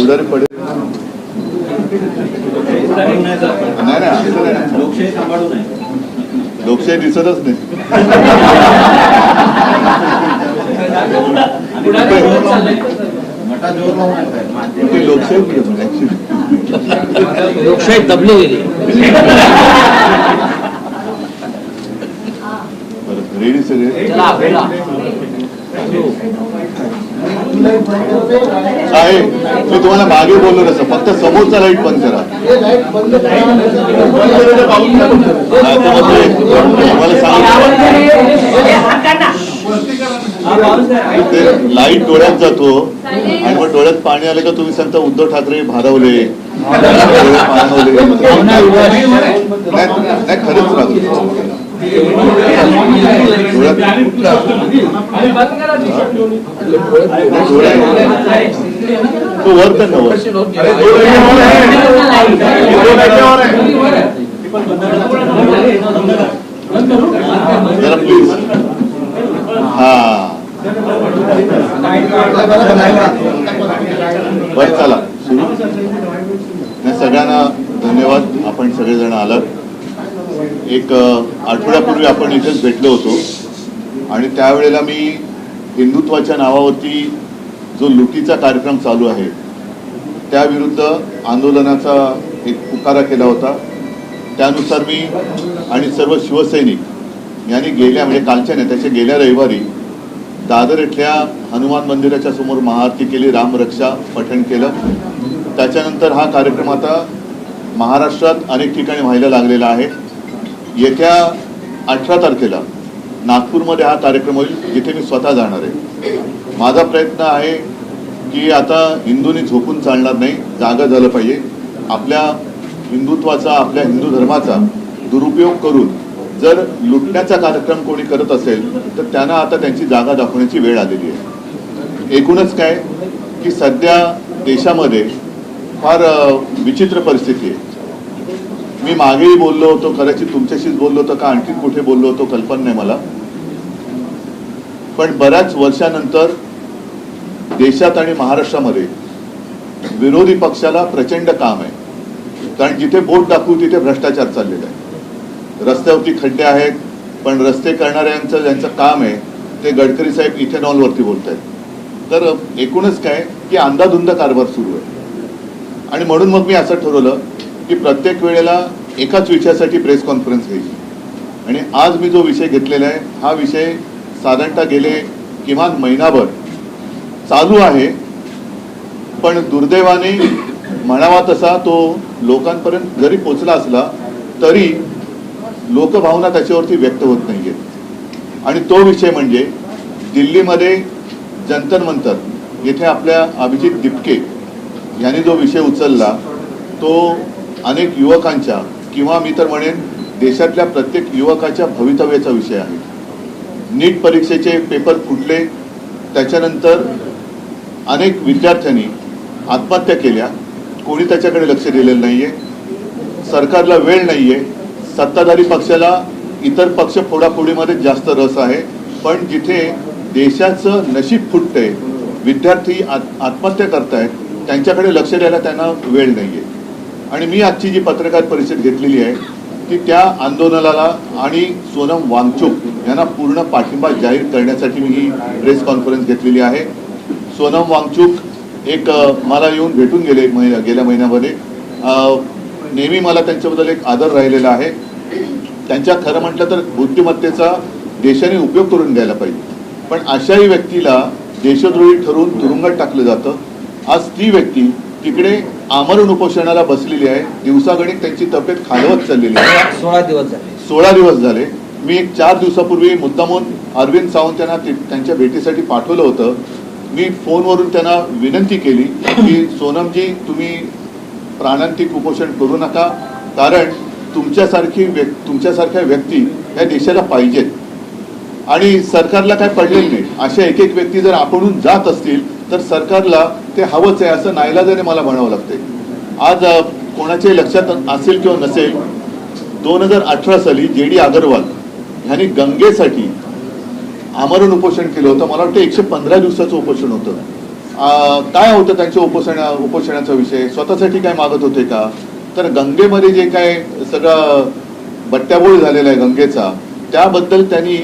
पुढारी पडेल नाही, लोकशाही सांभाळू नये. लोकशाही दिसतच नाही. ती लोकशाही दबली गेली. रेडी सगळे आहे. मी तुम्हाला मागे बोललो तसं, फक्त समोरचा लाईट बंद करा. लाईट डोळ्यात जातो आणि मग डोळ्यात पाणी आलं का तुम्ही सांगता उद्धव ठाकरे भारावले, पाणवले. नाही खरंच राहतो तो वर तर नवर जरा प्लीज. हा बरं चला सुरू. सगळ्यांना धन्यवाद. आपण सगळेजण आलात. एक आठवड्यापूर्वी आपण इथेच भेटलो होतो आणि त्यावेळेला मी हिंदुत्वाच्या नावावरती जो लुटीचा कार्यक्रम चालू आहे त्याविरुद्ध आंदोलनाचा एक पुकारा केला होता. त्यानुसार मी आणि सर्व शिवसैनिक यांनी गेल्या म्हणजे कालच्या नेत्याच्या गेल्या रविवारी दादर इथल्या हनुमान मंदिराच्या समोर महाआरती केली, रामरक्षा पठण केलं. त्याच्यानंतर हा कार्यक्रम आता महाराष्ट्रात अनेक ठिकाणी व्हायला लागलेला आहे. येत्या 18 तारखेला नागपूरमध्ये हा कार्यक्रम होईल, जिथे मी स्वतः जाणार आहे. माझा प्रयत्न आहे की आता हिंदूंनी झोपून चालणार नाही, जागा झालं पाहिजे. आपल्या हिंदुत्वाचा, आपल्या हिंदू धर्माचा दुरुपयोग करून जर लुटण्याचा कार्यक्रम कोणी करत असेल तर त्यांना आता त्यांची जागा दाखवण्याची वेळ आलेली आहे. एकूणच काय की सध्या देशामध्ये फार विचित्र परिस्थिती आहे. मी मागेही बोललो होतो, कदाचित तुमच्याशीच बोललो होतो का आणखी कुठे बोललो होतो कल्पना नाही मला. पण बऱ्याच वर्षानंतर देशात आणि महाराष्ट्रामध्ये विरोधी पक्षाला प्रचंड काम आहे. कारण जिथे बोट दाखवू तिथे भ्रष्टाचार चाललेला आहे. रस्त्यावरती खड्डे आहेत, पण रस्ते करणाऱ्यांचं ज्यांचं काम आहे ते गडकरी साहेब इथेनॉलवरती बोलत आहेत. तर एकूणच काय की अंधाधुंद कारभार सुरू आहे. आणि म्हणून मग मी असं ठरवलं की प्रत्येक वेळेला एकाच विषयासाठी प्रेस कॉन्फरन्स घ्यायची. आणि आज मी जो विषय घेतलेला आहे हा विषय साधारणतः गेले किमान महिनाभर चालू आहे, पण दुर्दैवाने म्हणावा तसा तो लोकांपर्यंत जरी पोचला असला तरी लोकभावना त्याच्यावरती व्यक्त होत नाहीये. आणि तो विषय म्हणजे दिल्लीमध्ये जंतर मंतर येथे आपल्या अभिजित दिपके यांनी जो विषय उचलला तो अनेक युवकांच्या किंवा मी तर म्हणेन देशातल्या प्रत्येक युवकाच्या भवितव्याचा विषय आहे. नीट परीक्षेचे पेपर फुटले, त्याच्यानंतर अनेक विद्यार्थ्यांनी आत्महत्या केल्या. कोणी त्याच्याकडे लक्ष दिलेलं नाहीये. सरकारला वेळ नाहीये. सत्ताधारी पक्षाला इतर पक्ष फोडाफोडीमध्ये जास्त रस आहे. पण जिथे देशाचं नशीब फुटतंय, विद्यार्थी आत्महत्या करतायत, त्यांच्याकडे लक्ष द्यायला त्यांना वेळ नाहीये. आणि मी आजची जी पत्रकार परिषद घेतलेली आहे ती त्या आंदोलनाला आणि सोनम वांगचुक यांना पूर्ण पाठिंबा जाहीर करण्यासाठी मी ही प्रेस कॉन्फरन्स घेतलेली आहे. सोनम वांगचुक एक मला येऊन भेटून गेले गेल्या महिन्यामध्ये. नेहमी मला त्यांच्याबद्दल एक आदर राहिलेला आहे. त्यांच्या खरं म्हटलं तर बुद्धिमत्तेचा देशाने उपयोग करून घ्यायला पाहिजे. पण अशाही व्यक्तीला देशद्रोही ठरवून तुरुंगात टाकलं जातं. आज ती व्यक्ती तिकडे आमरण उपोषणाला बसलेली आहे. दिवसागणिक त्यांची तब्येत खालवत चाललेली आहे. 16 दिवस झाले. मी एक 4 दिवसापूर्वी मुद्दामून अरविंद सावंत यांना त्यांच्या भेटीसाठी पाठवलं होतं. मी फोनवरून त्यांना विनंती केली की सोनमजी तुम्ही प्राणांतिक उपोषण करू नका, कारण तुमच्यासारख्या व्यक्ती या देशाला पाहिजेत. आणि सरकारला काय पडलेलं नाही. अशा एक एक व्यक्ती जर आपणून जात असतील तर सरकारला ते हवंच आहे असं नाईलाजाने मला म्हणावं लागतंय. आज कोणाच्याही लक्षात असेल किंवा नसेल, 2018 साली JD अगरवाल यांनी गंगेसाठी आमरण उपोषण केलं होतं. मला वाटतं 115 दिवसाचं उपोषण होतं. काय होतं त्यांच्या उपोषणाचा विषय? स्वतःसाठी काय मागत होते का? तर गंगेमध्ये जे काय सगळं बट्ट्याबोळ झालेला आहे गंगेचा, त्याबद्दल त्यांनी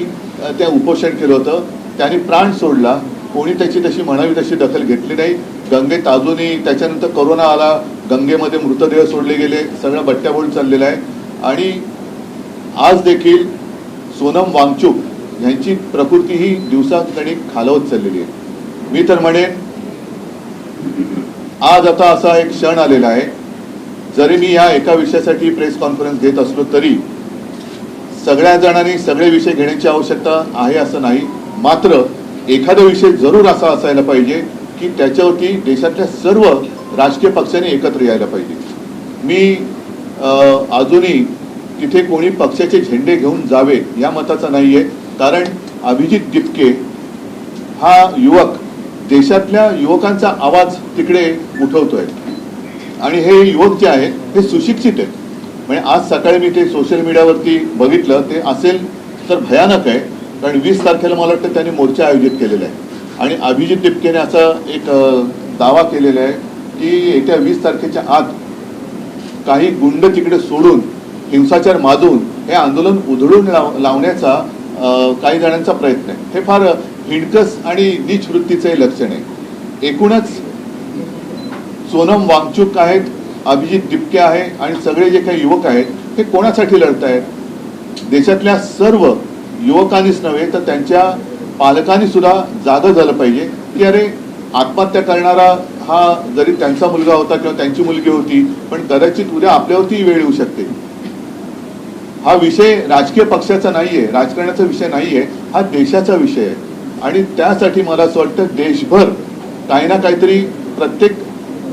त्या उपोषण केलं होतं. त्यांनी प्राण सोडला. कोणी त्याची तशी म्हणावी तशी दखल घेतली नाही. गंगेत अजूनही त्याच्यानंतर कोरोना आला, गंगेमध्ये मृतदेह सोडले गेले, सगळं बट्ट्याबोळ चाललेला आहे. आणि आज देखील सोनम वांगचुक यांची प्रकृती ही दिवसागणिक खालावत चाललेली आहे. मी तर म्हणेन आज आता असा एक क्षण आलेला आहे, जरी मी या एका विषयासाठी प्रेस कॉन्फरन्स घेत असलो तरी सगळ्या जणांनी सगळे विषय घेण्याची आवश्यकता आहे असं नाही. मात्र एखादा विषय जरूर असा असायला पाहिजे की त्याच्यावरती देशातल्या सर्व राजकीय पक्षांनी एकत्र यायला पाहिजे. मी अजूनही तिथे कोणी पक्षाचे झेंडे घेऊन जावे या मताचा नाहीये. कारण अभिजित दिपके हा युवक देशातल्या युवकांचा आवाज तिकडे उठवतोय. आणि हे युवक जे आहेत हे सुशिक्षित आहेत. म्हणजे आज सकाळी मी ते सोशल मीडियावरती बघितलं, ते असेल तर भयानक आहे. कारण 20 तारखेला मला वाटतं त्यांनी मोर्चा आयोजित केलेला आहे. आणि अभिजित दिपकेने असा एक दावा केलेला आहे की येत्या 20 तारखेच्या आत काही गुंड तिकडे सोडून हिंसाचार माजून हे आंदोलन उधळून लावण्याचा काही जणांचा प्रयत्न आहे. हे फार हिणकस आणि नीच वृत्तीचं लक्षण आहे. एकूणच सोनम वांगचुक आहेत, अभिजित दिपके आहे आणि सगळे जे काही युवक आहेत हे कोणासाठी लढत आहेत? देशातल्या सर्व युवकांनीच नव्हे तर त्यांच्या पालकांनी सुद्धा जागं झालं पाहिजे की अरे आत्महत्या करणारा हा जरी त्यांचा मुलगा होता किंवा त्यांची मुलगी होती, पण कदाचित उद्या आपल्यावरती वेळ येऊ शकते. हा विषय राजकीय पक्षाचा नाहीये, राजकारणाचा विषय नाहीये, हा देशाचा विषय आहे. आणि त्यासाठी मला असं वाटतं देशभर काही ना काहीतरी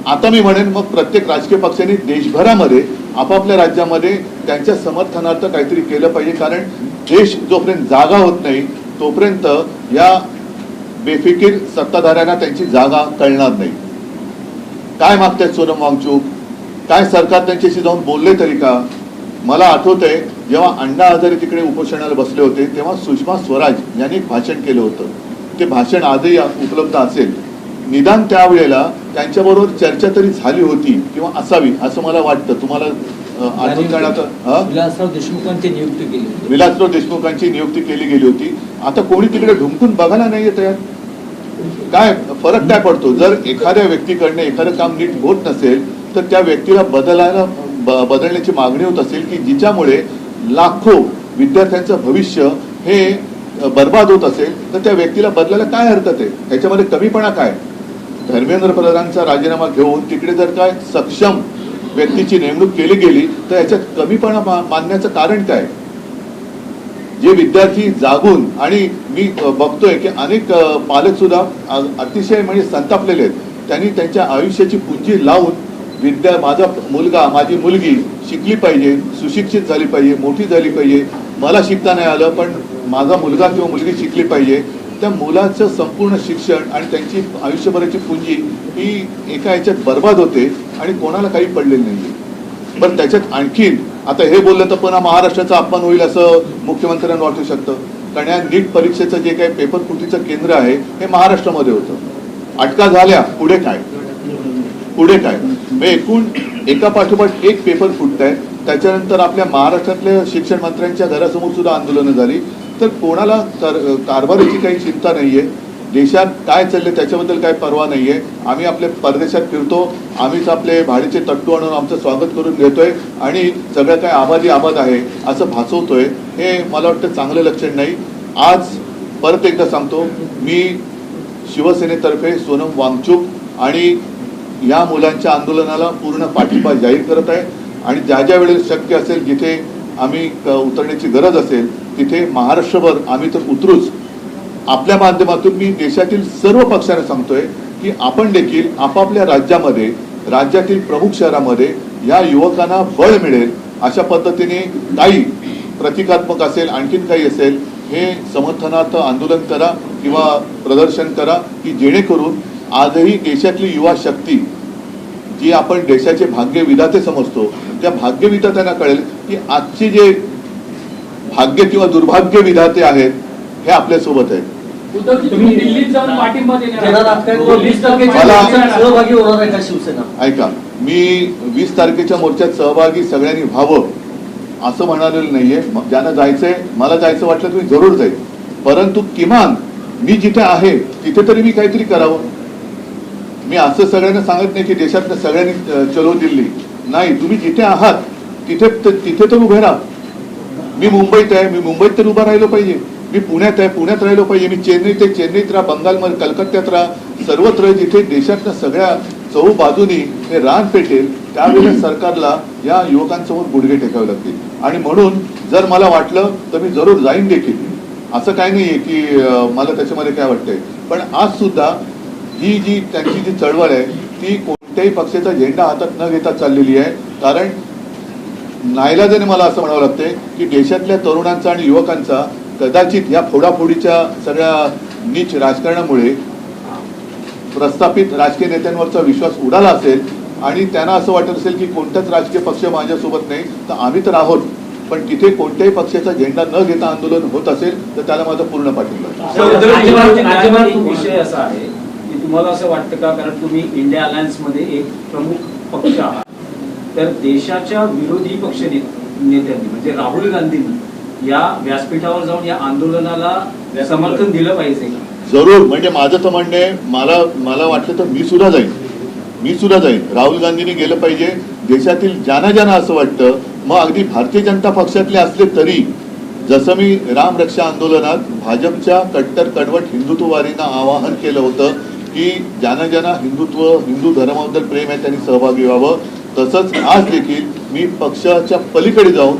आता मी म्हणेन मग प्रत्येक राजकीय पक्षांनी देशभरामध्ये आपापल्या राज्यामध्ये त्यांच्या समर्थनार्थ काहीतरी केलं पाहिजे. कारण देश जोपर्यंत जागा होत नाही तोपर्यंत या बेफिकीर सत्ताधाऱ्यांना त्यांची जागा कळणार नाही. काय मागतायत सोनम वांगचुक? काय सरकार त्यांच्याशी जाऊन बोलले तरी का? मला आठवतंय जेव्हा अण्णा हजारे तिकडे उपोषणाला बसले होते तेव्हा सुषमा स्वराज यांनी एक भाषण केलं होतं. ते भाषण आजही उपलब्ध असेल. निदान त्यावेळेला त्यांच्याबरोबर चर्चा तरी झाली होती किंवा असावी असं मला वाटतं. तुम्हाला आठवण करण्यात विलासराव देशमुखांची नियुक्ती केली, विलासराव देशमुखांची नियुक्ती केली गेली होती. आता कोणी तिकडे ढुंकून बघायला नाही येत यार. काय फरक काय पडतो? जर एखाद्या व्यक्तीकडनं एखादं काम नीट होत नसेल तर त्या व्यक्तीला बदलण्याची मागणी होत असेल की जिच्यामुळे लाखो विद्यार्थ्यांचं भविष्य हे बर्बाद होत असेल तर त्या व्यक्तीला बदलायला काय हरकत आहे? याच्यामध्ये कमीपणा काय? धर्मेंद्र प्रधानांचा राजीनामा घेऊन तिकडे जर काय सक्षम व्यक्तीची नेमणूक केली गेली तर याच्यात कमीपणा मानण्याचं कारण काय? जे विद्यार्थी जागून, आणि मी बघतोय की अनेक पालक सुद्धा अतिशय म्हणजे संतापलेले आहेत. त्यांनी त्यांच्या आयुष्याची पुंजी लावून माझा मुलगा माझी मुलगी शिकली पाहिजे, सुशिक्षित झाली पाहिजे, मोठी झाली पाहिजे, मला शिकता नाही आलं पण माझा मुलगा किंवा मुलगी शिकली पाहिजे. त्या मुलाचं संपूर्ण शिक्षण आणि त्यांची आयुष्यभराची पुंजी ही एका याच्यात बर्बाद होते आणि कोणाला काही पडलेलं नाही. पण त्याच्यात आणखीन आता हे बोललं तर पुन्हा महाराष्ट्राचा अपमान होईल असं मुख्यमंत्र्यांना वाटू शकतं. कारण या नीट परीक्षेचं जे काही पेपर फुटीचं केंद्र आहे हे महाराष्ट्रामध्ये होतं. अटका झाल्या, पुढे काय? एकूण एका पाठोपाठ एक पेपर फुटत आहे. त्याच्यानंतर आपल्या महाराष्ट्रातल्या शिक्षण मंत्र्यांच्या घरासमोर सुद्धा आंदोलनं झाली. तर कोणाला कारभाराची काही चिंता नाहीये. देशात काय चाललंय त्याच्याबद्दल काही पर्वा नाहीये. आम्ही आपल्या परदेशात फिरतो, आम्हीच आपले भाडीचे तट्टू आणून आमचं स्वागत करून घेतोय आणि सगळं काय आबाद आहे असं भासवतोय. हे मला वाटतं चांगलं लक्षण नाही. आज परत एकदा सांगतो, मी शिवसेनेतर्फे सोनम वांगचुक आणि या मुलांच्या आंदोलनाला पूर्ण पाठिंबा जाहीर करत आहे. आणि ज्या वेळेस शक्य असेल, जिथे आम्ही उतरण्याची गरज असेल तिथे महाराष्ट्रभर आम्ही तर उतरूच. आपल्या माध्यमातून मी देशातील सर्व पक्षांना सांगतोय की आपण देखील आपापल्या राज्यातील प्रमुख शहरामध्ये या युवकांना बळ मिळेल अशा पद्धतीने काही प्रतिकात्मक असेल, आणखीन काही असेल, हे समर्थनार्थ आंदोलन करा किंवा प्रदर्शन करा की जेणेकरून आजही देशातली युवा शक्ती जी आपण देशाचे भाग्यविधाते समजतो त्या भाग्यविधात्यांना कळेल की आजचे जे भाग्य किंवा दुर्भाग्य विधाते आहेत हे आपल्यासोबत आहेत. उद्धवजी तुम्ही दिल्लीत जाऊन पाठिंबा देणार आहात का? मला- 20 तारखेच्या मोर्चात सहभागी होणार आहे का शिवसेना? ऐका, मी 20 तारखेच्या मोर्चात सहभागी सगळ्यांनी व्हावं असं म्हणालेलं नाहीये. ज्यांना जायचंय, मला जायचं वाटलं तर मी जरूर जाईल, परंतु किमान मी जिथे आहे तिथे तरी मी काहीतरी करावं. मी असं सगळ्यांना सांगत नाही की देशातल्या सगळ्यांनी चलो दिल्ली, नाही, तुम्ही जिथे आहात तिथे तर उभे राहा. मी मुंबईत आहे, मी मुंबईत तर उभा राहिलो पाहिजे. मी पुण्यात आहे, पुण्यात राहिलो पाहिजे. मी चेन्नईत आहे, चेन्नईत राहा. बंगालमध्ये, कलकत्त्यात राहा. सर्वत्र जिथे देशातल्या सगळ्या चहूबाजूनी हे रान पेटेल त्यावेळेस सरकारला या युवकांसमोर गुडघे टेकावे लागतील. आणि म्हणून जर मला वाटलं तर मी जरूर जाईन देखील. असं काही नाहीये की मला त्याच्यामध्ये काय वाटतंय. पण आज सुद्धा ही जी त्यांची जी चळवळ आहे ती कोणत्याही पक्षाचा झेंडा हातात न घेता चाललेली आहे. कारण नाईलाजाने मला असं म्हणावं लागतंय की देशातल्या तरुणांचा आणि युवकांचा कदाचित या फोडाफोडीच्या सगळ्या नीच राजकारणामुळे प्रस्थापित राजकीय नेत्यांवरचा विश्वास उडाला असेल आणि त्यांना असं वाटत असेल की कोणताच राजकीय पक्ष माझ्यासोबत नाही, तर आम्ही तर आहोत. पण तिथे कोणत्याही पक्षाचा झेंडा न घेता आंदोलन होत असेल तर त्याला माझा पूर्ण पाठिंबा आहे. राजकीय विषय असा आहे की तुम्हाला असं वाटतं का, कारण तुम्ही इंडिया अलायन्स मध्ये एक प्रमुख पक्ष आहात, तर देशाच्या विरोधी पक्ष नेत्यांनी म्हणजे राहुल गांधींनी या व्यासपीठावर जाऊन या आंदोलनाला समर्थन दिलं पाहिजे? जरूर. म्हणजे माझं तर म्हणणं आहे, मला वाटलं तर मी सुद्धा जाईन. राहुल गांधींनी गेलं पाहिजे. देशातील ज्यांना असं वाटतं, मग अगदी भारतीय जनता पक्षातले असले तरी, जसं मी राम रक्षा आंदोलनात भाजपच्या कट्टर कडवट हिंदुत्ववादींना आवाहन केलं होतं की ज्यांना हिंदू धर्माबद्दल प्रेम आहे त्यांनी सहभागी व्हावं, तसंच आज देखील मी पक्षाच्या पलीकडे जाऊन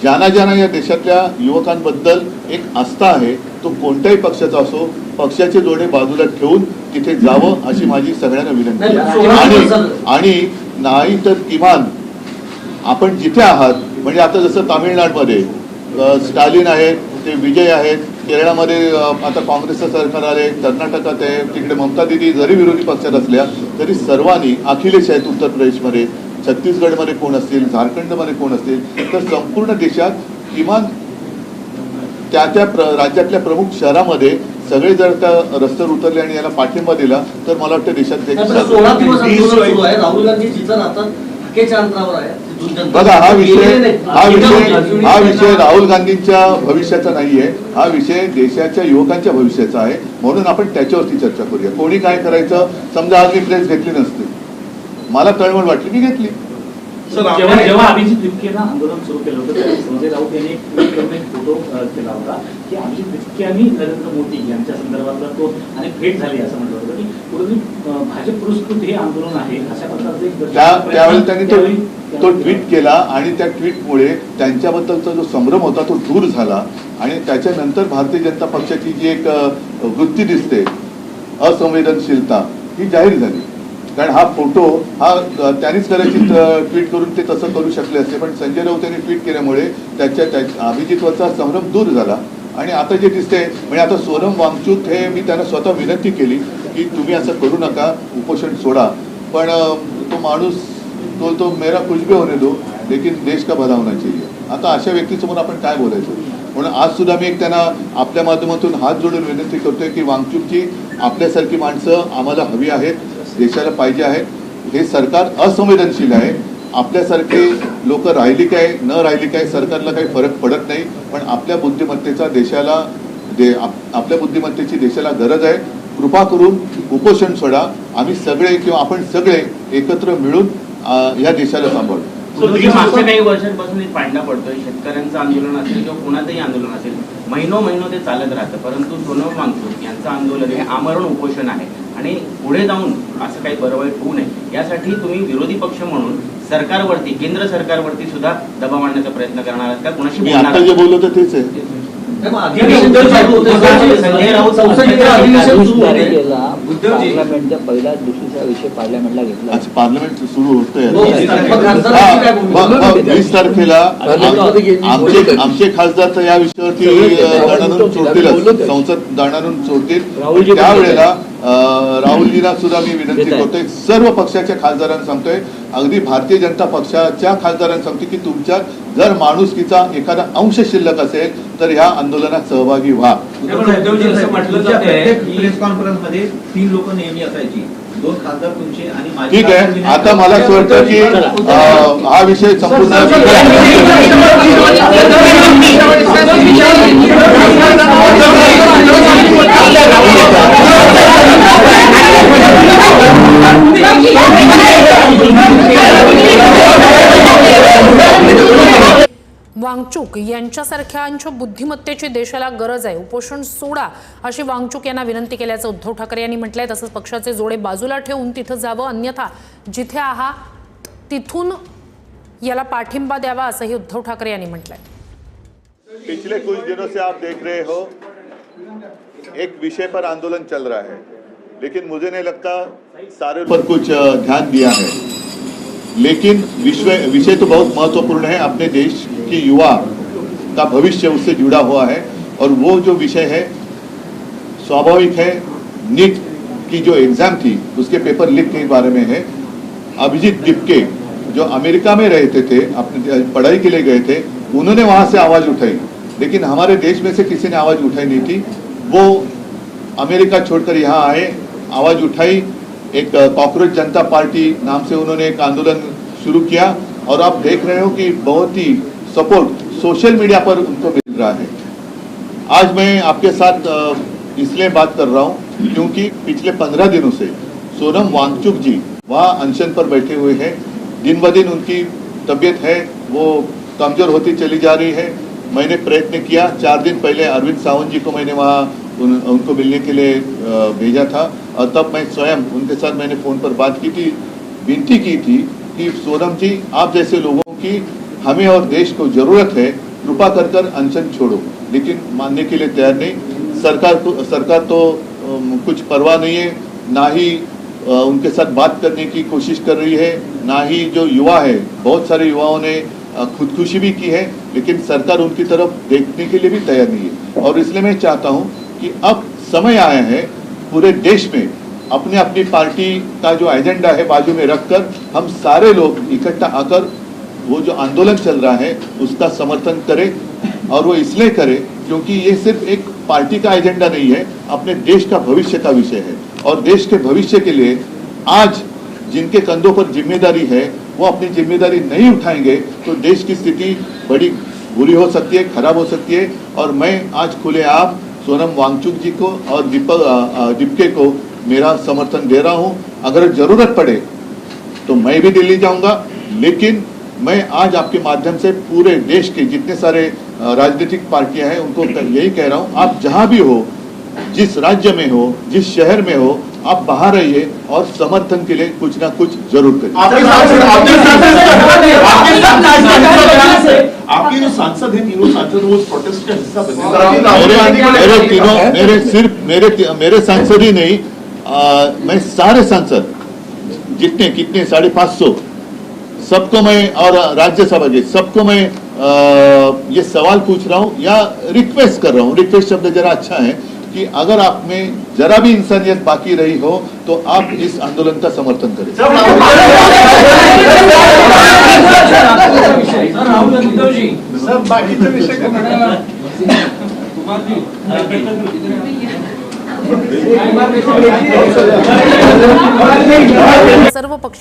ज्यांना या देशातल्या युवकांबद्दल एक आस्था आहे, तो कोणत्याही पक्षाचा असो, पक्षाचे जोडे बाजूला ठेवून तिथे जावं अशी माझी सगळ्यांना विनंती आहे. आणि नाही तर किमान आपण जिथे आहात, म्हणजे आता जसं तामिळनाडूमध्ये स्टालिन आहेत, ते विजय आहेत, केरळामध्ये आता काँग्रेसचं सरकार आले, कर्नाटकात आहे, तिकडे ममता दिदी जरी विरोधी पक्षात असल्या तरी सर्वांनी, अखिलेश आहेत उत्तर प्रदेशमध्ये, छत्तीसगडमध्ये कोण असतील, झारखंडमध्ये कोण असतील, तर संपूर्ण देशात किमान त्या राज्यातल्या प्रमुख शहरामध्ये सगळे जर त्या रस्त्यावर उतरले आणि याला पाठिंबा दिला तर मला वाटतं देशात 16 दिवस आंदोलन सुरू आहे. राहुल गांधी जिथं राहतात हक्केच्या अंतरावर आहे. बघा, हा विषय राहुल गांधींच्या भविष्याचा नाहीये, हा विषय देशाच्या युवकांच्या भविष्याचा आहे. म्हणून आपण त्याच्यावरती चर्चा करूया. कोणी काय करायचं, समजा आज मी प्रेस घेतली नसती, मला तळमळ वाटली, मी घेतली. जेव्हा अभिजित बिटकेनं आंदोलन सुरू केलं होतं त्यावेळी संजय राऊत यांनी एक फोटो केला होता की अभिजित बिटके आणि नरेंद्र मोदी यांच्या संदर्भातला तो आणि भेट झाली असं म्हटलं होतं की कुठेतरी भाजप पुरस्कृत हे आंदोलन आहे अशा प्रकारचे त्यावेळी त्यांनी तो ट्विट केला आणि त्या ट्विटमुळे त्यांच्याबद्दलचा जो संभ्रम होता तो दूर झाला. आणि त्याच्यानंतर भारतीय जनता पक्षाची जी एक वृत्ती दिसते, असंवेदनशीलता, ही जाहीर झाली. कारण हा फोटो त्यांनीच कदाचित ट्विट करून ते तसं करू शकले असते, पण संजय राऊत यांनी ट्विट केल्यामुळे त्याच्या अभिजितवरचा संभ्रम दूर झाला. आणि आता जे दिसते, म्हणजे आता सोनम वांगचूक हे मी त्यांना स्वतः विनंती केली की तुम्ही असं करू नका, उपोषण सोडा. पण तो माणूस तो मेरा कुछ भी होने दो लेकिन देश का भला होना चाहिए. आता अशा व्यक्तीसमोर आपण काय बोलायचं. म्हणून आज सुद्धा मी एक त्यांना आपल्या माध्यमातून हात जोडून विनंती करतोय की वांगचूकची आपल्यासारखी माणसं आम्हाला हवी आहेत, देशाला पाहिजे आहेत. हे सरकार असंवेदनशील आहे. आपल्यासारखे लोक राहिली काय न राहिली काय सरकारला काही फरक पडत नाही, पण आपल्या बुद्धिमत्तेचा आपल्या बुद्धिमत्तेची देशाला गरज आहे. कृपा करून उपोषण सोडा. आम्ही सगळे किंवा आपण सगळे एकत्र मिळून या देशाला सांभाळू. मागच्या काही वर्षांपासून एक पाडला पडतोय. शेतकऱ्यांचं आंदोलन असेल किंवा कोणाचंही आंदोलन असेल, महिनो ते चालत राहतं. परंतु सोनम वांगचूक यांचं आंदोलन हे आमरण उपोषण आहे आणि पुढे जाऊन असं काही बरं वाईट होऊ नये यासाठी तुम्ही विरोधी पक्ष म्हणून सरकारवरती, केंद्र सरकारवरती सुद्धा दबाव आणण्याचा प्रयत्न करणार आहात का? कोणाशी मी आता जे बोललो तर तेच आहे. पार्लमेंटच्या पहिल्याच दिवशीचा विषय पार्लमेंटला घेतला. पार्लमेंट सुरू होतंय 20 तारखेला. आमचे खासदार तर या विषयावरती दाणानून सोडतीलच, संसद दाणानून सोडतील. त्यावेळेला राहुलजींना सुद्धा मी विनंती करतोय, सर्व पक्षाच्या खासदारांना सांगतोय, अगदी भारतीय जनता पक्षाच्या खासदारांना सांगतोय की तुमच्यात जर माणुसकीचा एखादा अंश शिल्लक असेल तर ह्या आंदोलनात सहभागी व्हा. उद्धवजी असं म्हटलं जातंय की प्रेस कॉन्फरन्स मध्ये 3 लोक नेहमी असायची, 2 खासदार तुमचे आणि माझे. ठीक आहे, आता मला असं वाटतं की हा विषय संपूर्ण वांगचूक यांच्यासारख्यांच्या बुद्धिमत्तेची देशाला गरज आहे. उपोषण सोडा अशी वांगचूक यांना विनंती केल्याचं उद्धव ठाकरे यांनी म्हटलंय. तसंच पक्षाचे जोडे बाजूला ठेवून तिथं जावं, अन्यथा जिथे आहात तिथून याला पाठिंबा द्यावा असंही उद्धव ठाकरे यांनी म्हटलंय. पिछले कुछ दिनों से आप देख रहे हो एक विषय पर आंदोलन चल रहा है, लेकिन मुझे नहीं लगता सारे पर कुछ ध्यान दिया है. लेकिन विषय तो बहुत महत्वपूर्ण है. अपने देश की युवा का भविष्य उससे जुड़ा हुआ है और वो जो विषय है स्वाभाविक है. नीट की जो एग्जाम थी उसके पेपर लीक के बारे में है. अभिजीत दिपके जो अमेरिका में रहते थे, अपने पढ़ाई के लिए गए थे, उन्होंने वहां से आवाज उठाई, लेकिन हमारे देश में से किसी ने आवाज उठाई नहीं थी. वो अमेरिका छोड़कर यहाँ आए, आवाज उठाई. एक कॉकरोच जनता पार्टी नाम से उन्होंने एक आंदोलन शुरू किया और आप देख रहे हो कि बहुत ही सपोर्ट सोशल मीडिया पर उनको मिल रहा है. आज मैं आपके साथ इसलिए बात कर रहा हूं क्योंकि पिछले 15 दिनों से सोनम वांगचुक जी वहाँ अनशन पर बैठे हुए हैं. दिन ब दिन उनकी तबीयत है वो कमजोर होती चली जा रही है. मैंने प्रयत्न किया, 4 दिन पहले अरविंद सावंत जी को मैंने वहाँ उनको मिलने के लिए भेजा था और तब मैं स्वयं उनके साथ मैंने फोन पर बात की थी, विनती की थी कि सोनम जी, आप जैसे लोगों की हमें और देश को जरूरत है, कृपा कर अनशन छोड़ो. लेकिन मानने के लिए तैयार नहीं. सरकार तो कुछ परवाह नहीं है, ना ही उनके साथ बात करने की कोशिश कर रही है, ना ही जो युवा है, बहुत सारे युवाओं ने खुदकुशी भी की है, लेकिन सरकार उनकी तरफ देखने के लिए भी तैयार नहीं है. और इसलिए मैं चाहता हूं कि अब समय आया है पूरे देश में अपने अपनी पार्टी का जो एजेंडा है बाजू में रखकर हम सारे लोग इकट्ठा आकर वो जो आंदोलन चल रहा है उसका समर्थन करें. और वो इसलिए करें क्योंकि ये सिर्फ एक पार्टी का एजेंडा नहीं है, अपने देश का भविष्य का विषय है. और देश के भविष्य के लिए आज जिनके कंधों पर जिम्मेदारी है वो अपनी जिम्मेदारी नहीं उठाएंगे तो देश की स्थिति बड़ी बुरी हो सकती है, खराब हो सकती है. और मैं आज खुलेआम सोनम वांगचुक जी को और दिपके को मेरा समर्थन दे रहा हूं. अगर जरूरत पड़े तो मैं भी दिल्ली जाऊंगा, लेकिन मैं आज आपके माध्यम से पूरे देश के जितने सारे राजनीतिक पार्टियां हैं उनको यही कह रहा हूं, आप जहां भी हो, जिस राज्य में हो, जिस शहर में हो, आप बाहर रहिए और समर्थन के लिए कुछ ना कुछ जरूर करिए. आपके जो सांसद हैं, तीनों सांसद वो प्रोटेस्ट का हिस्सा बने. मेरे सांसद ही नहीं, मैं सारे सांसद जितने कितने 550 सबको मैं और राज्यसभा के सबको मैं ये सवाल पूछ रहा हूँ या रिक्वेस्ट कर रहा हूँ. रिक्वेस्ट शब्द जरा अच्छा है कि अगर आप में जरा भी इंसानियत बाकी रही हो तो आप इस आंदोलन का समर्थन करें. सब बाकीचे विषय सर्व पक्ष